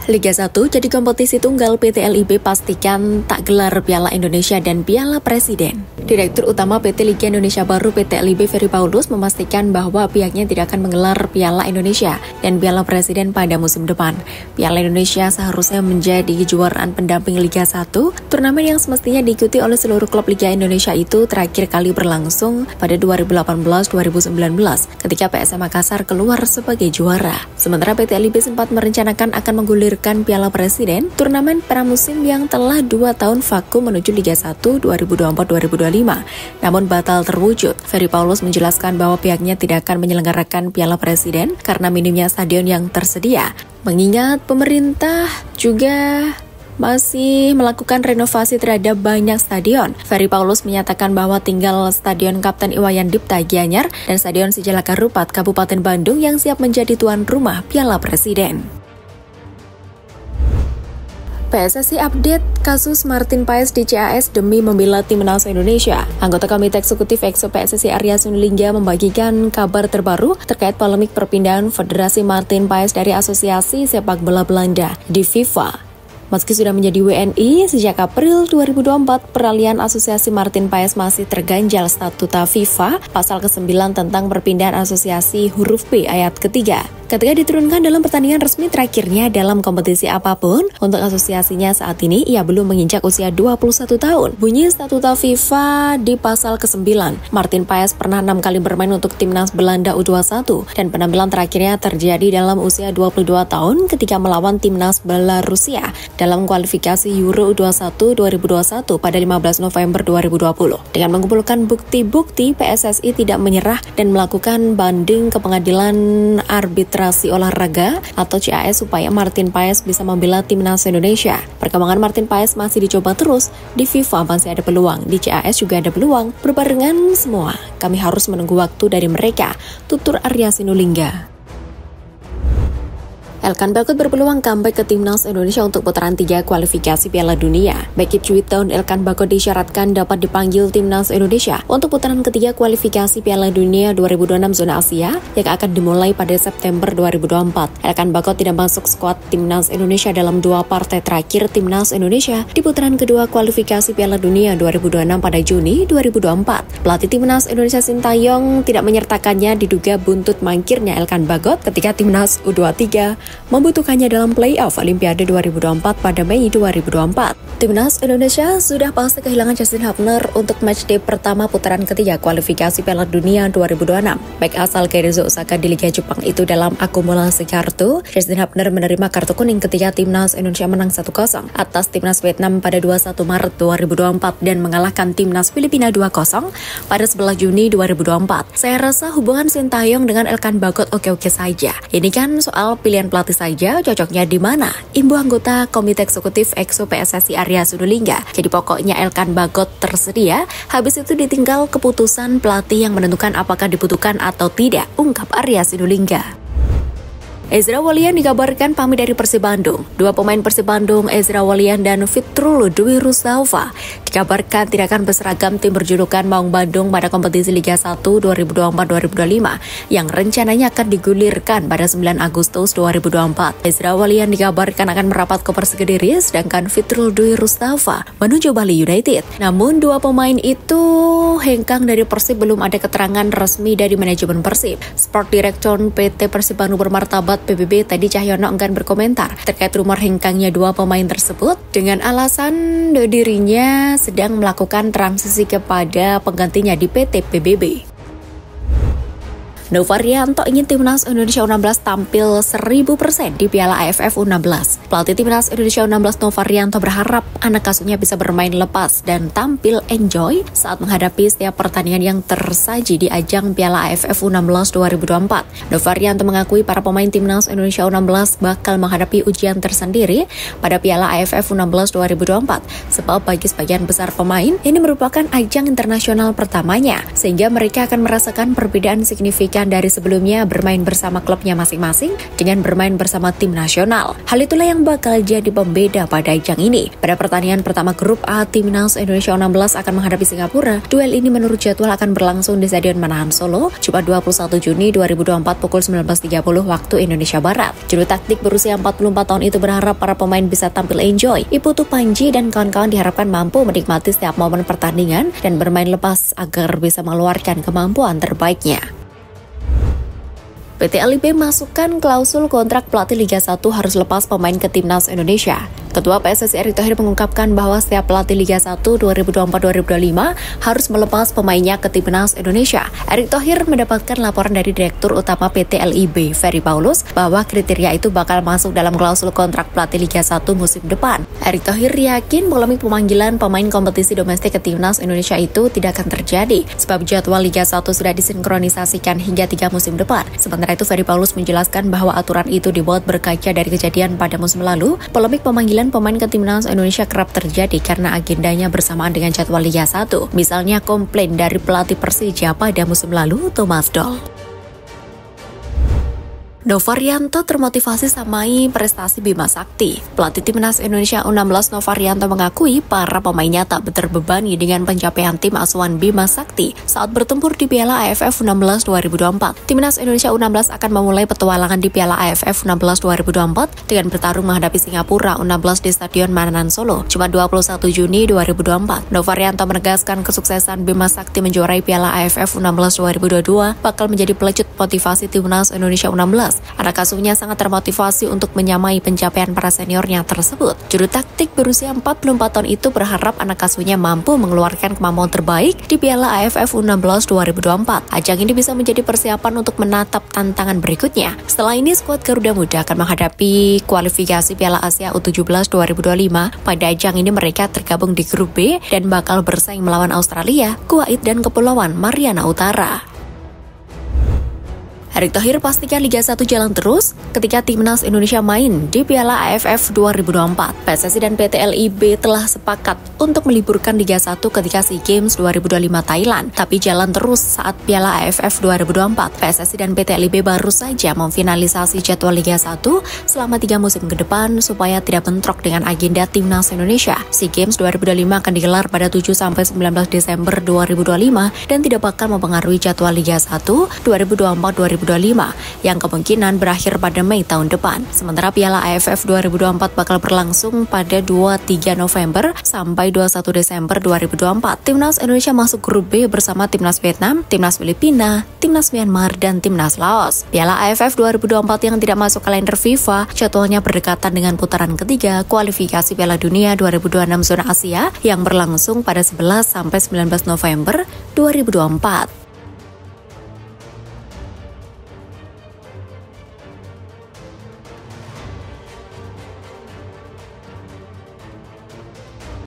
Liga 1 jadi kompetisi tunggal PT LIB pastikan tak gelar Piala Indonesia dan Piala Presiden. Direktur Utama PT Liga Indonesia Baru PT LIB Ferry Paulus memastikan bahwa pihaknya tidak akan menggelar Piala Indonesia dan Piala Presiden pada musim depan. Piala Indonesia seharusnya menjadi kejuaraan pendamping Liga 1, turnamen yang semestinya diikuti oleh seluruh klub Liga Indonesia itu terakhir kali berlangsung pada 2018-2019 ketika PSM Makassar keluar sebagai juara. Sementara PT LIB sempat merencanakan akan menggulirkan Piala Presiden, turnamen pramusim yang telah 2 tahun vakum menuju Liga 1 2024-2025, namun batal terwujud. Ferry Paulus menjelaskan bahwa pihaknya tidak akan menyelenggarakan Piala Presiden karena minimnya stadion yang tersedia. Mengingat pemerintah juga masih melakukan renovasi terhadap banyak stadion. Ferry Paulus menyatakan bahwa tinggal Stadion Kapten Iwayan Dipta Gianyar dan Stadion Sijalaka Rupat Kabupaten Bandung yang siap menjadi tuan rumah Piala Presiden. PSSI update kasus Martin Paes di CAS demi membela Timnas Indonesia. Anggota Komite Eksekutif EXO PSSI Arya Sinulinga membagikan kabar terbaru terkait polemik perpindahan Federasi Martin Paes dari Asosiasi Sepak Bola Belanda di FIFA. Meski sudah menjadi WNI sejak April 2024, peralihan Asosiasi Martin Paes masih terganjal statuta FIFA pasal ke-9 tentang perpindahan asosiasi huruf B ayat ketiga. Ketika diturunkan dalam pertandingan resmi terakhirnya dalam kompetisi apapun, untuk asosiasinya saat ini ia belum menginjak usia 21 tahun. Bunyi statuta FIFA di pasal ke-9. Martin Paes pernah 6 kali bermain untuk Timnas Belanda U21 dan penampilan terakhirnya terjadi dalam usia 22 tahun ketika melawan Timnas Belarusia dalam kualifikasi Euro U21 2021 pada 15 November 2020. Dengan mengumpulkan bukti-bukti, PSSI tidak menyerah dan melakukan banding ke Pengadilan Arbitrasi Olahraga atau CAS supaya Martin Paes bisa membela Timnas Indonesia. Perkembangan Martin Paes masih dicoba terus. Di FIFA masih ada peluang, di CAS juga ada peluang. Berbarengan semua, kami harus menunggu waktu dari mereka, tutur Arya Sinulinga. Elkan Bagot berpeluang comeback ke Timnas Indonesia untuk putaran 3 kualifikasi Piala Dunia. Bek Cuiton Elkan Bagot disyaratkan dapat dipanggil Timnas Indonesia untuk putaran ketiga kualifikasi Piala Dunia 2026 zona Asia yang akan dimulai pada September 2024. Elkan Bagot tidak masuk skuad Timnas Indonesia dalam 2 partai terakhir Timnas Indonesia di putaran kedua kualifikasi Piala Dunia 2026 pada Juni 2024. Pelatih Timnas Indonesia Sintayong tidak menyertakannya diduga buntut mangkirnya Elkan Bagot ketika Timnas U23 membutuhkannya dalam play-off Olimpiade 2024 pada Mei 2024. Timnas Indonesia sudah pasti kehilangan Justin Hubner untuk matchday pertama putaran ketiga kualifikasi Piala Dunia 2026. Bek asal Keiichi Osaka di Liga Jepang itu dalam akumulasi kartu, Justin Hubner menerima kartu kuning ketika Timnas Indonesia menang 1-0 atas Timnas Vietnam pada 21 Maret 2024 dan mengalahkan Timnas Filipina 2-0 pada 11 Juni 2024. Saya rasa hubungan Sintayong dengan Elkan Bagot oke-oke saja. Ini kan soal pilihan pelatih saja, cocoknya di mana? Imbu anggota Komite Eksekutif EXO PSSI Arya Sinulinga. Jadi pokoknya Elkan Bagot tersedia, habis itu ditinggal keputusan pelatih yang menentukan apakah dibutuhkan atau tidak, ungkap Arya Sinulinga. Ezra Walian dikabarkan pamit dari Persib Bandung. 2 pemain Persib Bandung, Ezra Walian dan Fitrul Dwi Rustalva, dikabarkan tidak akan berseragam tim berjulukan Maung Bandung pada kompetisi Liga 1 2024-2025 yang rencananya akan digulirkan pada 9 Agustus 2024. Ezra Walian dikabarkan akan merapat ke Persik Kediri, sedangkan Fitrul Dwi Rustalva menuju Bali United. Namun 2 pemain itu hengkang dari Persib, belum ada keterangan resmi dari manajemen Persib. Sport Director PT Persib Bandung bermartabat PBB Teddy Cahyono enggan berkomentar terkait rumor hengkangnya 2 pemain tersebut dengan alasan dirinya sedang melakukan transisi kepada penggantinya di PT PBB. Novarianto ingin Timnas Indonesia U16 tampil 1000% di Piala AFF U16. Pelatih Timnas Indonesia U16 Novarianto berharap anak asuhnya bisa bermain lepas dan tampil enjoy saat menghadapi setiap pertandingan yang tersaji di ajang Piala AFF U16 2024. Novarianto mengakui para pemain Timnas Indonesia U16 bakal menghadapi ujian tersendiri pada Piala AFF U16 2024 sebab bagi sebagian besar pemain ini merupakan ajang internasional pertamanya sehingga mereka akan merasakan perbedaan signifikan digantikan dari sebelumnya bermain bersama klubnya masing-masing dengan bermain bersama tim nasional. Hal itulah yang bakal jadi pembeda pada ajang ini. Pada pertandingan pertama grup A, Timnas Indonesia U16 akan menghadapi Singapura. Duel ini menurut jadwal akan berlangsung di Stadion Manahan Solo, Jumat 21 Juni 2024 pukul 19.30 waktu Indonesia Barat. Juru taktik berusia 44 tahun itu berharap para pemain bisa tampil enjoy. Iputu Panji dan kawan-kawan diharapkan mampu menikmati setiap momen pertandingan dan bermain lepas agar bisa mengeluarkan kemampuan terbaiknya. PT LIB masukkan klausul kontrak pelatih Liga 1 harus lepas pemain ke Timnas Indonesia. Ketua PSSI Erick Thohir mengungkapkan bahwa setiap pelatih Liga 1 2024-2025 harus melepas pemainnya ke Timnas Indonesia. Erick Thohir mendapatkan laporan dari Direktur Utama PT LIB, Ferry Paulus, bahwa kriteria itu bakal masuk dalam klausul kontrak pelatih Liga 1 musim depan. Erick Thohir yakin polemik pemanggilan pemain kompetisi domestik ke Timnas Indonesia itu tidak akan terjadi, sebab jadwal Liga 1 sudah disinkronisasikan hingga 3 musim depan. Sementara itu, Ferry Paulus menjelaskan bahwa aturan itu dibuat berkaca dari kejadian pada musim lalu. Polemik pemanggilan pemain ke Timnas Indonesia kerap terjadi karena agendanya bersamaan dengan jadwal Liga 1. Misalnya komplain dari pelatih Persija pada musim lalu, Thomas Doll. Novarianto termotivasi samai prestasi Bima Sakti. Pelatih Timnas Indonesia U16 Novarianto mengakui para pemainnya tak terbebani dengan pencapaian tim asuhan Bima Sakti saat bertempur di Piala AFF U16 2024. Timnas Indonesia U16 akan memulai petualangan di Piala AFF U16 2024 dengan bertarung menghadapi Singapura U16 di Stadion Manahan Solo, Jumat 21 Juni 2024. Novarianto menegaskan kesuksesan Bima Sakti menjuarai Piala AFF U16 2022 bakal menjadi pelecut motivasi Timnas Indonesia U16. Anak asuhnya sangat termotivasi untuk menyamai pencapaian para seniornya tersebut. Juru taktik berusia 44 tahun itu berharap anak asuhnya mampu mengeluarkan kemampuan terbaik di Piala AFF U16 2024. Ajang ini bisa menjadi persiapan untuk menatap tantangan berikutnya. Setelah ini, skuad Garuda Muda akan menghadapi kualifikasi Piala Asia U17 2025. Pada ajang ini mereka tergabung di grup B dan bakal bersaing melawan Australia, Kuwait, dan Kepulauan Mariana Utara. Erick Thohir pastikan Liga 1 jalan terus ketika Timnas Indonesia main di Piala AFF 2024. PSSI dan PT LIB telah sepakat untuk meliburkan Liga 1 ketika SEA Games 2025 Thailand, tapi jalan terus saat Piala AFF 2024. PSSI dan PT LIB baru saja memfinalisasi jadwal Liga 1 selama 3 musim ke depan supaya tidak bentrok dengan agenda Timnas Indonesia. SEA Games 2025 akan digelar pada 7-19 Desember 2025 dan tidak bakal mempengaruhi jadwal Liga 1 2024-2025 yang kemungkinan berakhir pada Mei tahun depan. Sementara Piala AFF 2024 bakal berlangsung pada 2-3 November sampai 21 Desember 2024. Timnas Indonesia masuk grup B bersama Timnas Vietnam, Timnas Filipina, Timnas Myanmar, dan Timnas Laos. Piala AFF 2024 yang tidak masuk kalender FIFA jadwalnya berdekatan dengan putaran ketiga kualifikasi Piala Dunia 2026 zona Asia yang berlangsung pada 11-19 November 2024.